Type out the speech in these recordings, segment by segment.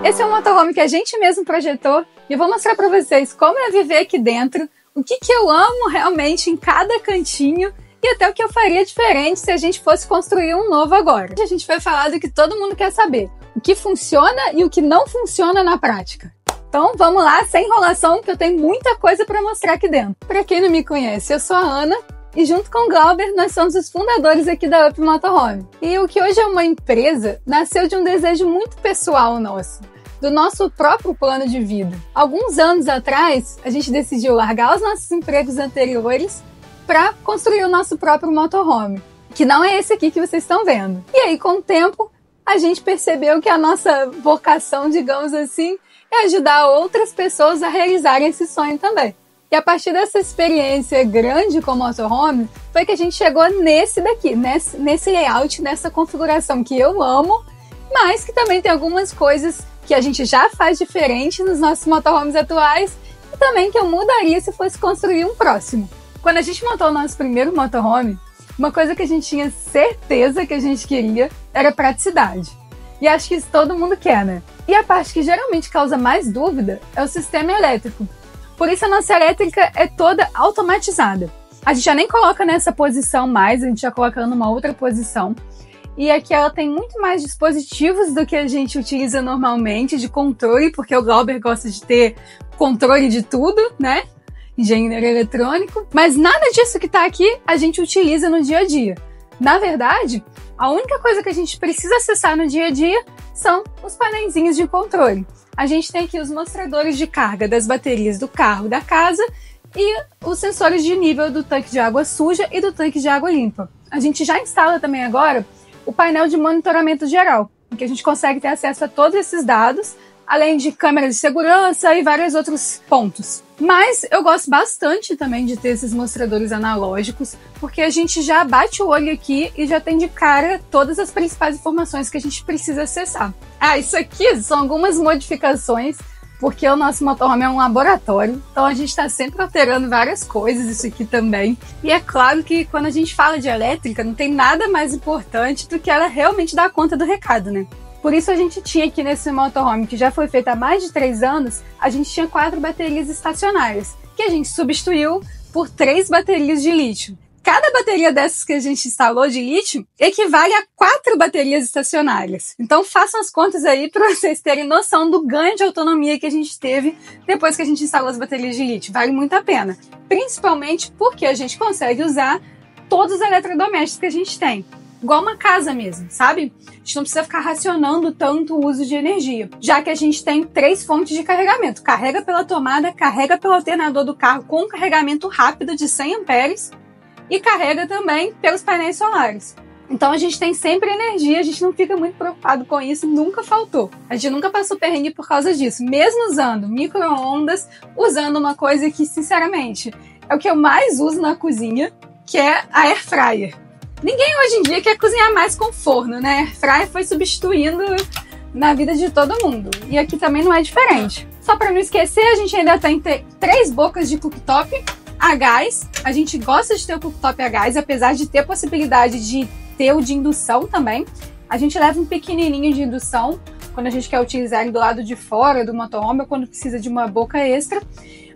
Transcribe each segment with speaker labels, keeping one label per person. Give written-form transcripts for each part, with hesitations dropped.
Speaker 1: Esse é um motorhome que a gente mesmo projetou e eu vou mostrar para vocês como é viver aqui dentro, o que eu amo realmente em cada cantinho e até o que eu faria diferente se a gente fosse construir um novo agora. A gente vai falar do que todo mundo quer saber, o que funciona e o que não funciona na prática. Então vamos lá, sem enrolação, que eu tenho muita coisa para mostrar aqui dentro. Para quem não me conhece, eu sou a Ana e junto com o Glauber nós somos os fundadores aqui da Up Motorhome. E o que hoje é uma empresa nasceu de um desejo muito pessoal nosso, do nosso próprio plano de vida. Alguns anos atrás, a gente decidiu largar os nossos empregos anteriores para construir o nosso próprio motorhome, que não é esse aqui que vocês estão vendo. E aí, com o tempo, a gente percebeu que a nossa vocação, digamos assim, é ajudar outras pessoas a realizarem esse sonho também. E a partir dessa experiência grande com o motorhome, foi que a gente chegou nesse daqui, nesse layout, nessa configuração que eu amo, mas que também tem algumas coisas que a gente já faz diferente nos nossos motorhomes atuais e também que eu mudaria se fosse construir um próximo. Quando a gente montou o nosso primeiro motorhome, uma coisa que a gente tinha certeza que a gente queria era praticidade. E acho que isso todo mundo quer, né? E a parte que geralmente causa mais dúvida é o sistema elétrico. Por isso a nossa elétrica é toda automatizada. A gente já nem coloca nessa posição mais, a gente já coloca numa outra posição. E aqui ela tem muito mais dispositivos do que a gente utiliza normalmente de controle, porque o Glauber gosta de ter controle de tudo, né? Engenheiro eletrônico. Mas nada disso que está aqui a gente utiliza no dia a dia. Na verdade, a única coisa que a gente precisa acessar no dia a dia são os painéis de controle. A gente tem aqui os mostradores de carga das baterias do carro e da casa e os sensores de nível do tanque de água suja e do tanque de água limpa. A gente já instala também agora o painel de monitoramento geral, em que a gente consegue ter acesso a todos esses dados, além de câmeras de segurança e vários outros pontos. Mas eu gosto bastante também de ter esses mostradores analógicos, porque a gente já bate o olho aqui e já tem de cara todas as principais informações que a gente precisa acessar. Ah, isso aqui são algumas modificações, porque o nosso motorhome é um laboratório, então a gente está sempre alterando várias coisas, isso aqui também. E é claro que quando a gente fala de elétrica, não tem nada mais importante do que ela realmente dar conta do recado, né? Por isso a gente tinha aqui nesse motorhome, que já foi feito há mais de 3 anos, a gente tinha 4 baterias estacionárias, que a gente substituiu por 3 baterias de lítio. Cada bateria dessas que a gente instalou de lítio equivale a 4 baterias estacionárias. Então façam as contas aí para vocês terem noção do ganho de autonomia que a gente teve depois que a gente instalou as baterias de lítio. Vale muito a pena. Principalmente porque a gente consegue usar todos os eletrodomésticos que a gente tem. Igual uma casa mesmo, sabe? A gente não precisa ficar racionando tanto o uso de energia, já que a gente tem 3 fontes de carregamento. Carrega pela tomada, carrega pelo alternador do carro com carregamento rápido de 100 amperes e carrega também pelos painéis solares. Então a gente tem sempre energia, a gente não fica muito preocupado com isso, nunca faltou. A gente nunca passou perrengue por causa disso, mesmo usando micro-ondas, usando uma coisa que, sinceramente, é o que eu mais uso na cozinha, que é a air fryer. Ninguém hoje em dia quer cozinhar mais com forno, né? Air fryer foi substituindo na vida de todo mundo. E aqui também não é diferente. Só para não esquecer, a gente ainda tem 3 bocas de cooktop a gás. A gente gosta de ter o cooktop a gás, apesar de ter a possibilidade de ter o de indução também. A gente leva um pequenininho de indução quando a gente quer utilizar ele do lado de fora do motorhome ou quando precisa de uma boca extra.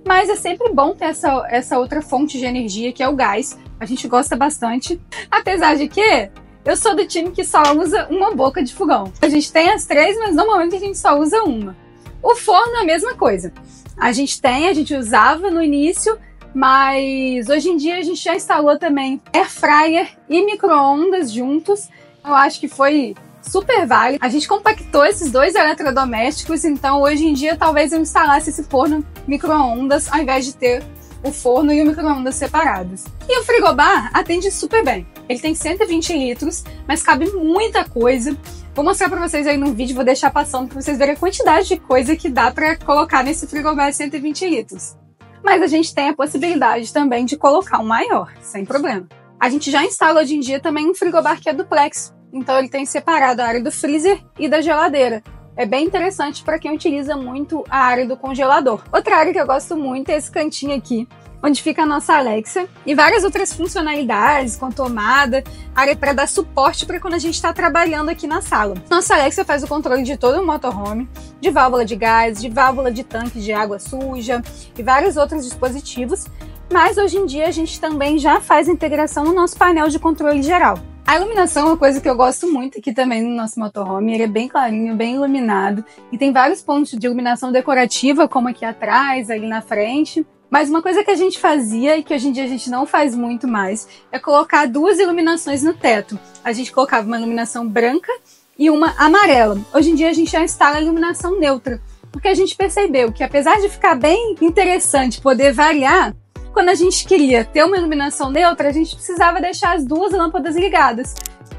Speaker 1: Mas é sempre bom ter essa outra fonte de energia, que é o gás. A gente gosta bastante. Apesar de que eu sou do time que só usa uma boca de fogão. A gente tem as 3, mas normalmente a gente só usa uma. O forno é a mesma coisa. A gente usava no início, mas hoje em dia a gente já instalou também air fryer e micro-ondas juntos. Eu acho que foi super válido. A gente compactou esses 2 eletrodomésticos, então hoje em dia talvez eu instalasse esse forno micro-ondas ao invés de ter o forno e o micro-ondas separados. E o frigobar atende super bem. Ele tem 120 litros, mas cabe muita coisa. Vou mostrar pra vocês aí no vídeo, vou deixar passando pra vocês verem a quantidade de coisa que dá pra colocar nesse frigobar de 120 litros. Mas a gente tem a possibilidade também de colocar um maior, sem problema. A gente já instala hoje em dia também um frigobar que é duplex. Então ele tem separado a área do freezer e da geladeira. É bem interessante para quem utiliza muito a área do congelador. Outra área que eu gosto muito é esse cantinho aqui, onde fica a nossa Alexa, e várias outras funcionalidades, com tomada, área para dar suporte para quando a gente está trabalhando aqui na sala. Nossa Alexa faz o controle de todo o motorhome, de válvula de gás, de válvula de tanque de água suja e vários outros dispositivos, mas hoje em dia a gente também já faz a integração no nosso painel de controle geral. A iluminação é uma coisa que eu gosto muito aqui também no nosso motorhome. Ele é bem clarinho, bem iluminado e tem vários pontos de iluminação decorativa, como aqui atrás, ali na frente. Mas uma coisa que a gente fazia e que hoje em dia a gente não faz muito mais é colocar duas iluminações no teto. A gente colocava uma iluminação branca e uma amarela. Hoje em dia a gente já instala a iluminação neutra, porque a gente percebeu que apesar de ficar bem interessante poder variar, quando a gente queria ter uma iluminação neutra, a gente precisava deixar as duas lâmpadas ligadas.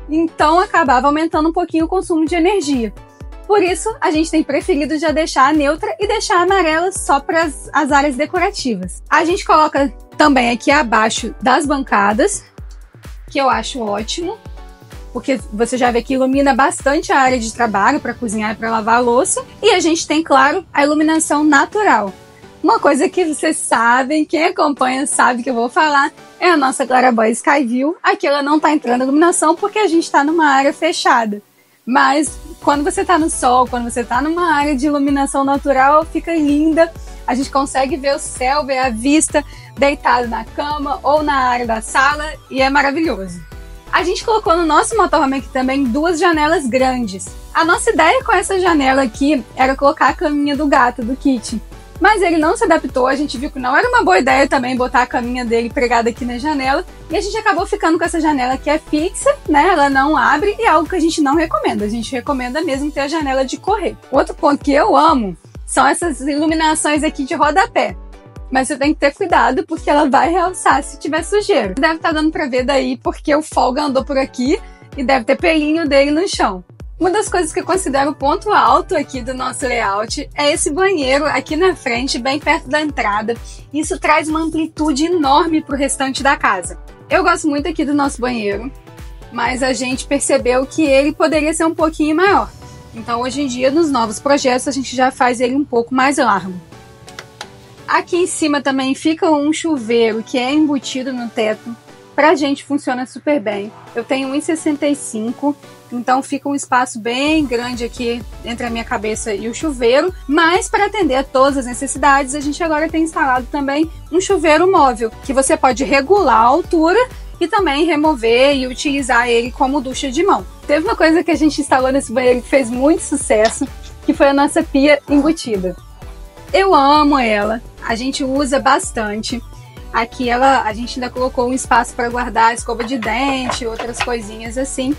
Speaker 1: Então acabava aumentando um pouquinho o consumo de energia. Por isso, a gente tem preferido já deixar a neutra e deixar a amarela só para as áreas decorativas. A gente coloca também aqui abaixo das bancadas, que eu acho ótimo, porque você já vê que ilumina bastante a área de trabalho para cozinhar e para lavar a louça. E a gente tem, claro, a iluminação natural. Uma coisa que vocês sabem, quem acompanha sabe que eu vou falar, é a nossa Claraboy Skyview. Aqui ela não está entrando iluminação porque a gente está numa área fechada. Mas quando você está no sol, quando você está numa área de iluminação natural, fica linda. A gente consegue ver o céu, ver a vista deitado na cama ou na área da sala e é maravilhoso. A gente colocou no nosso motorhome aqui também duas janelas grandes. A nossa ideia com essa janela aqui era colocar a caminha do gato, do Kit. Mas ele não se adaptou, a gente viu que não era uma boa ideia também botar a caminha dele pregada aqui na janela. E a gente acabou ficando com essa janela que é fixa, né? Ela não abre e é algo que a gente não recomenda. A gente recomenda mesmo ter a janela de correr. Outro ponto que eu amo são essas iluminações aqui de rodapé. Mas você tem que ter cuidado porque ela vai realçar se tiver sujeira. Deve estar dando pra ver daí porque o Folga andou por aqui e deve ter pelinho dele no chão. Uma das coisas que eu considero ponto alto aqui do nosso layout é esse banheiro aqui na frente, bem perto da entrada. Isso traz uma amplitude enorme para o restante da casa. Eu gosto muito aqui do nosso banheiro, mas a gente percebeu que ele poderia ser um pouquinho maior. Então hoje em dia, nos novos projetos, a gente já faz ele um pouco mais largo. Aqui em cima também fica um chuveiro que é embutido no teto. Pra gente funciona super bem. Eu tenho 1,65, então fica um espaço bem grande aqui entre a minha cabeça e o chuveiro. Mas para atender a todas as necessidades, a gente agora tem instalado também um chuveiro móvel, que você pode regular a altura e também remover e utilizar ele como ducha de mão. Teve uma coisa que a gente instalou nesse banheiro que fez muito sucesso, que foi a nossa pia embutida. Eu amo ela, a gente usa bastante. Aqui a gente ainda colocou um espaço para guardar a escova de dente, outras coisinhas assim.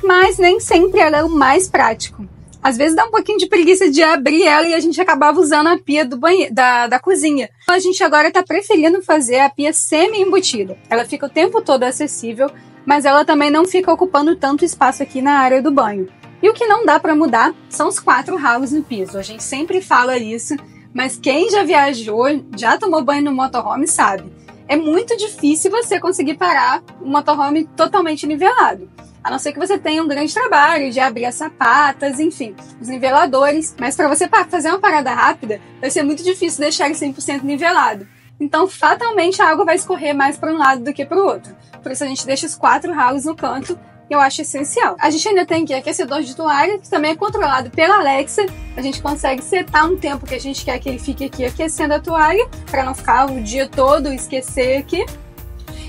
Speaker 1: Mas nem sempre ela é o mais prático. Às vezes dá um pouquinho de preguiça de abrir ela e a gente acabava usando a pia do banheiro, da cozinha. A gente agora está preferindo fazer a pia semi-embutida. Ela fica o tempo todo acessível, mas ela também não fica ocupando tanto espaço aqui na área do banho. E o que não dá para mudar são os 4 ralos no piso. A gente sempre fala isso. Mas quem já viajou, já tomou banho no motorhome sabe. É muito difícil você conseguir parar um motorhome totalmente nivelado. A não ser que você tenha um grande trabalho de abrir as sapatas, enfim, os niveladores. Mas para você fazer uma parada rápida, vai ser muito difícil deixar ele 100% nivelado. Então, fatalmente, a água vai escorrer mais para um lado do que para o outro. Por isso a gente deixa os 4 ralos no canto, que eu acho essencial. A gente ainda tem aqui aquecedor de toalha, que também é controlado pela Alexa. A gente consegue setar um tempo que a gente quer que ele fique aqui aquecendo a toalha, para não ficar o dia todo e esquecer aqui.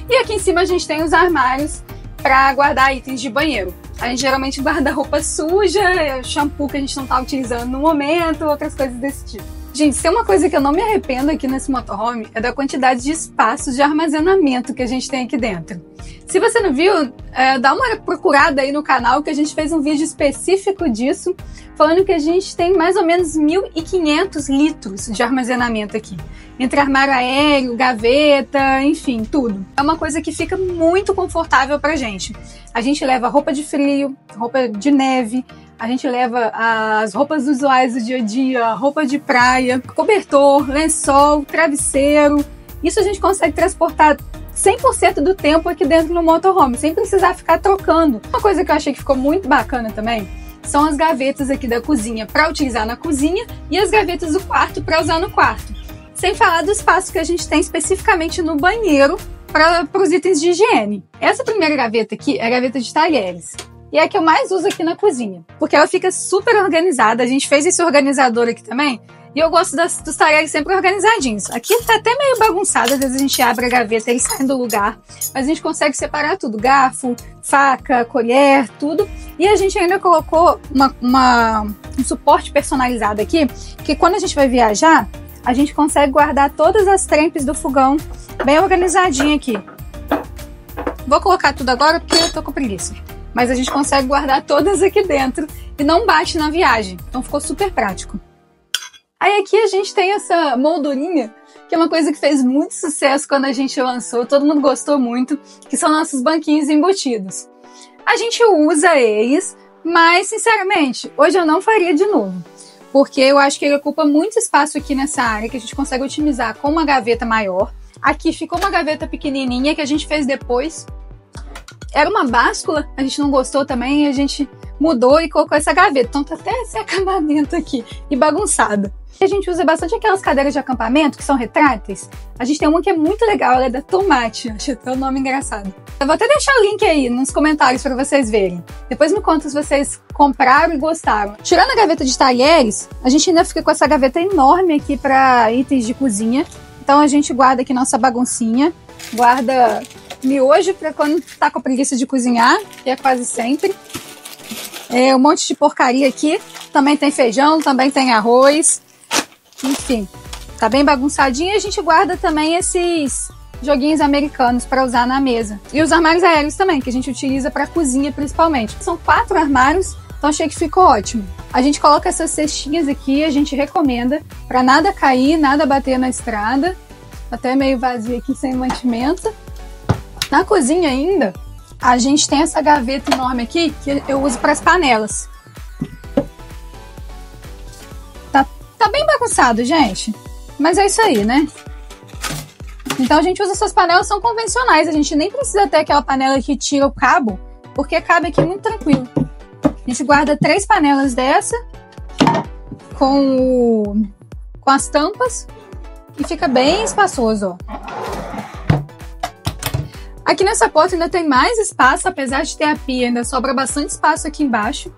Speaker 1: E aqui em cima a gente tem os armários para guardar itens de banheiro. A gente geralmente guarda roupa suja, shampoo que a gente não está utilizando no momento, outras coisas desse tipo. Gente, se é uma coisa que eu não me arrependo aqui nesse motorhome, é da quantidade de espaços de armazenamento que a gente tem aqui dentro. Se você não viu, dá uma procurada aí no canal que a gente fez um vídeo específico disso, falando que a gente tem mais ou menos 1.500 litros de armazenamento aqui. Entre armário aéreo, gaveta, enfim, tudo. É uma coisa que fica muito confortável pra gente. A gente leva roupa de frio, roupa de neve, a gente leva as roupas usuais do dia a dia, roupa de praia, cobertor, lençol, travesseiro. Isso a gente consegue transportar 100% do tempo aqui dentro no motorhome, sem precisar ficar trocando. Uma coisa que eu achei que ficou muito bacana também são as gavetas aqui da cozinha para utilizar na cozinha e as gavetas do quarto para usar no quarto. Sem falar do espaço que a gente tem especificamente no banheiro para os itens de higiene. Essa primeira gaveta aqui é a gaveta de talheres. E é a que eu mais uso aqui na cozinha, porque ela fica super organizada. A gente fez esse organizador aqui também, e eu gosto dos talheres sempre organizadinhos. Aqui tá até meio bagunçado, às vezes a gente abre a gaveta e sai do lugar, mas a gente consegue separar tudo, garfo, faca, colher, tudo. E a gente ainda colocou um suporte personalizado aqui, que quando a gente vai viajar, a gente consegue guardar todas as trempes do fogão bem organizadinho aqui. Vou colocar tudo agora porque eu tô com preguiça. Mas a gente consegue guardar todas aqui dentro e não bate na viagem. Então ficou super prático. Aí aqui a gente tem essa moldurinha, que é uma coisa que fez muito sucesso quando a gente lançou. Todo mundo gostou muito, que são nossos banquinhos embutidos. A gente usa eles, mas sinceramente, hoje eu não faria de novo. Porque eu acho que ele ocupa muito espaço aqui nessa área, que a gente consegue otimizar com uma gaveta maior. Aqui ficou uma gaveta pequenininha que a gente fez depois. Era uma báscula, a gente não gostou também, a gente mudou e colocou essa gaveta. Então tá até esse acabamento aqui e bagunçado. A gente usa bastante aquelas cadeiras de acampamento que são retráteis. A gente tem uma que é muito legal, ela é da Tomate, acho até o nome engraçado. Eu vou até deixar o link aí nos comentários para vocês verem. Depois me conta se vocês compraram e gostaram. Tirando a gaveta de talheres, a gente ainda fica com essa gaveta enorme aqui para itens de cozinha. Então a gente guarda aqui nossa baguncinha, guarda miojo para quando tá com preguiça de cozinhar, que é quase sempre. Um monte de porcaria aqui. Também tem feijão, também tem arroz. Enfim, tá bem bagunçadinho. E a gente guarda também esses joguinhos americanos para usar na mesa. E os armários aéreos também, que a gente utiliza para cozinha principalmente. São 4 armários, então achei que ficou ótimo. A gente coloca essas cestinhas aqui, a gente recomenda para nada cair, nada bater na estrada. Até meio vazio aqui, sem mantimento. Na cozinha ainda, a gente tem essa gaveta enorme aqui, que eu uso para as panelas. Tá bem bagunçado, gente. Mas é isso aí, né? Então a gente usa essas panelas, são convencionais. A gente nem precisa ter aquela panela que tira o cabo, porque cabe aqui muito tranquilo. A gente guarda 3 panelas dessa, com as tampas, e fica bem espaçoso, ó. Aqui nessa porta ainda tem mais espaço, apesar de ter a pia, ainda sobra bastante espaço aqui embaixo.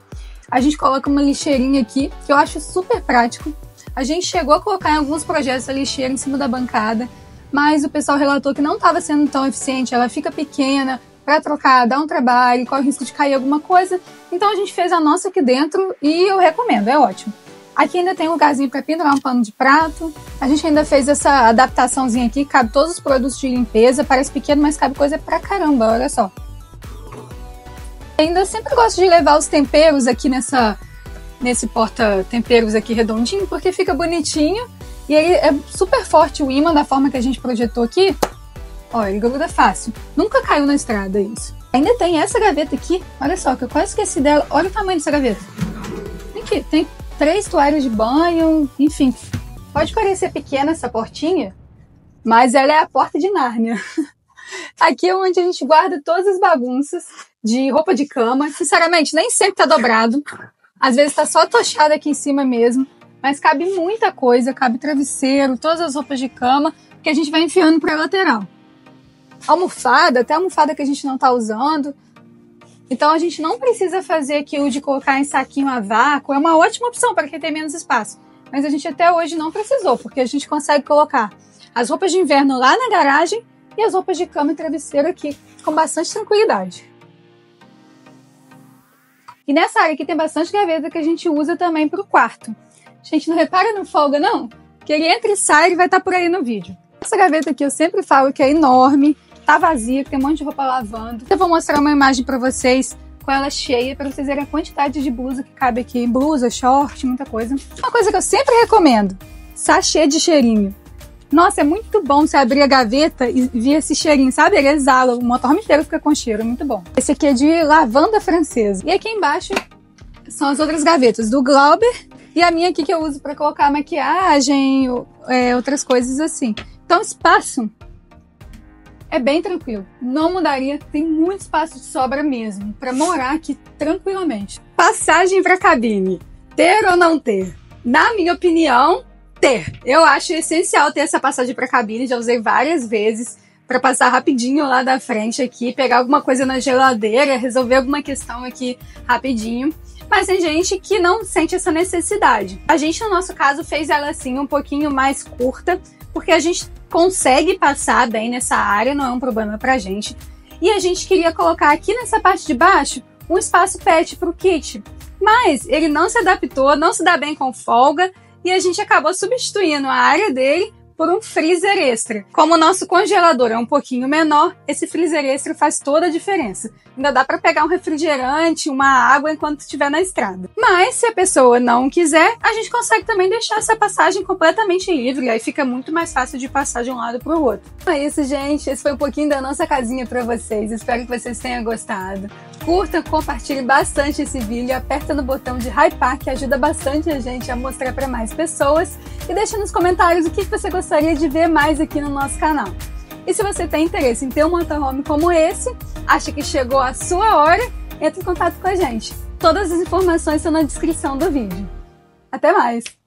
Speaker 1: A gente coloca uma lixeirinha aqui, que eu acho super prático. A gente chegou a colocar em alguns projetos a lixeira em cima da bancada, mas o pessoal relatou que não estava sendo tão eficiente, ela fica pequena, para trocar dá um trabalho, corre o risco de cair alguma coisa. Então a gente fez a nossa aqui dentro e eu recomendo, é ótimo. Aqui ainda tem um lugarzinho para pendurar um pano de prato. A gente ainda fez essa adaptaçãozinha aqui, cabe todos os produtos de limpeza. Parece pequeno, mas cabe coisa pra caramba, olha só. Ainda sempre gosto de levar os temperos aqui nesse porta-temperos aqui redondinho, porque fica bonitinho. E ele é super forte o ímã da forma que a gente projetou aqui. Ó, ele gruda fácil. Nunca caiu na estrada isso. Ainda tem essa gaveta aqui, olha só, que eu quase esqueci dela. Olha o tamanho dessa gaveta. Aqui, tem 3 toalhas de banho, enfim. Pode parecer pequena essa portinha, mas ela é a porta de Nárnia. Aqui é onde a gente guarda todas as bagunças de roupa de cama. Sinceramente, nem sempre tá dobrado. Às vezes tá só tochado aqui em cima mesmo. Mas cabe muita coisa, cabe travesseiro, todas as roupas de cama, que a gente vai enfiando pra lateral. Almofada, até almofada que a gente não tá usando. Então a gente não precisa fazer aquilo de colocar em saquinho a vácuo. É uma ótima opção para quem tem menos espaço. Mas a gente até hoje não precisou, porque a gente consegue colocar as roupas de inverno lá na garagem e as roupas de cama e travesseiro aqui, com bastante tranquilidade. E nessa área aqui tem bastante gaveta que a gente usa também para o quarto. Gente, não repara no folga não? Que ele entra e sai, ele vai estar por aí no vídeo. Essa gaveta aqui eu sempre falo que é enorme. Tá vazia, tem um monte de roupa lavando. Eu vou mostrar uma imagem pra vocês com ela cheia, pra vocês verem a quantidade de blusa que cabe aqui. Blusa, short, muita coisa. Uma coisa que eu sempre recomendo, sachê de cheirinho. Nossa, é muito bom você abrir a gaveta e ver esse cheirinho, sabe? Ele exala, o motorhome inteiro fica com cheiro, é muito bom. Esse aqui é de lavanda francesa. E aqui embaixo são as outras gavetas do Glauber e a minha aqui que eu uso pra colocar maquiagem, outras coisas assim. Então espaço é bem tranquilo, não mudaria, tem muito espaço de sobra mesmo, para morar aqui tranquilamente. Passagem para cabine, ter ou não ter? Na minha opinião, ter. Eu acho essencial ter essa passagem para cabine, já usei várias vezes para passar rapidinho lá da frente aqui, pegar alguma coisa na geladeira, resolver alguma questão aqui rapidinho. Mas tem gente que não sente essa necessidade. A gente, no nosso caso, fez ela assim um pouquinho mais curta, porque a gente consegue passar bem nessa área, não é um problema pra gente. E a gente queria colocar aqui nessa parte de baixo um espaço pet pro kit. Mas ele não se adaptou, não se dá bem com folga, e a gente acabou substituindo a área dele por um freezer extra. Como o nosso congelador é um pouquinho menor, esse freezer extra faz toda a diferença. Ainda dá para pegar um refrigerante, uma água enquanto estiver na estrada. Mas se a pessoa não quiser, a gente consegue também deixar essa passagem completamente livre, aí fica muito mais fácil de passar de um lado para o outro. É isso, gente. Esse foi um pouquinho da nossa casinha para vocês. Espero que vocês tenham gostado. Curta, compartilhe bastante esse vídeo, aperta no botão de hypar, que ajuda bastante a gente a mostrar para mais pessoas, e deixa nos comentários o que você gostaria de ver mais aqui no nosso canal. E se você tem interesse em ter um motorhome como esse, acha que chegou a sua hora, entre em contato com a gente. Todas as informações estão na descrição do vídeo. Até mais!